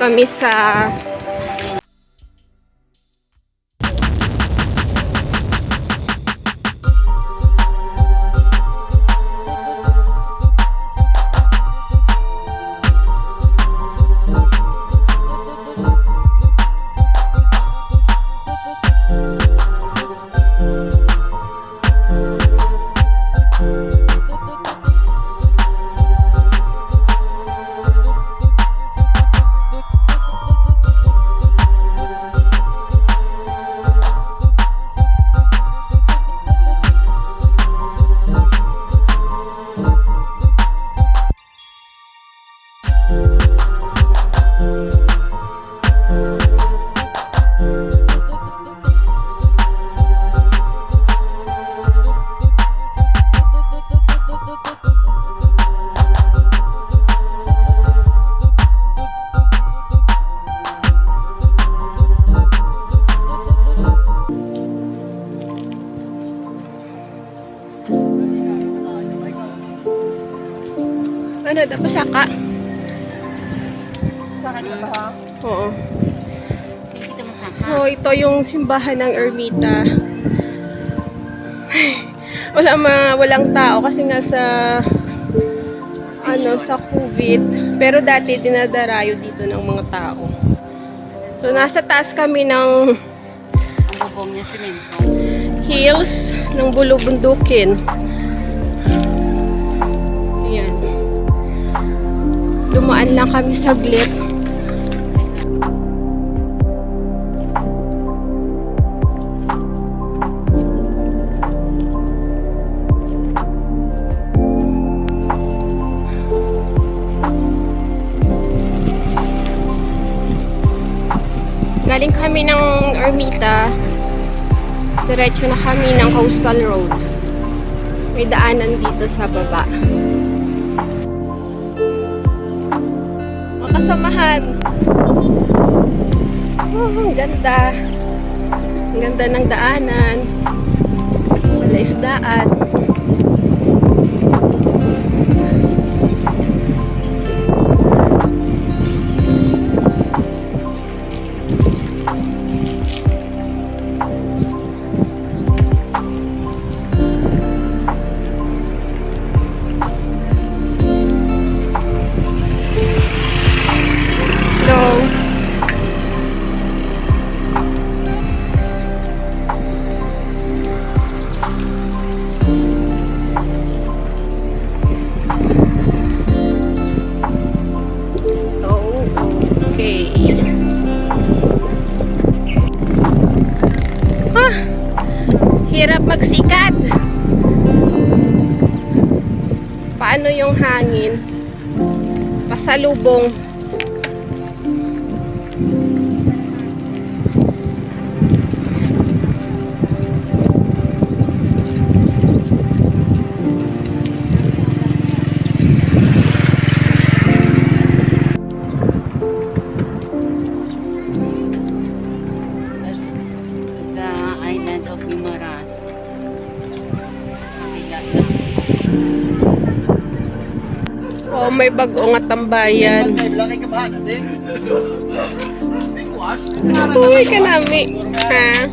kami sa ano, Dapasaka. Saka na ba? Oo. Hindi kita masaka. So, ito yung simbahan ng Ermita. Walang tao kasi nga sa sa COVID. Pero dati dinadarayo dito ng mga tao. So, nasa taas kami ng Ang bubong niya simento. hills ng Bulubundukin. Ayan. Dumaan lang kami saglit. Galing kami ng Ermita. Diretso na kami ng Coastal Road. May daanan dito sa baba. Mga kasamahan. Oh, ang ganda. Ang ganda ng daanan. Wala isdaan. Hirap magsikat. Paano yung hangin? Pasalubong. Oh, may bago nga tambayan. Uy, kanami. Ha?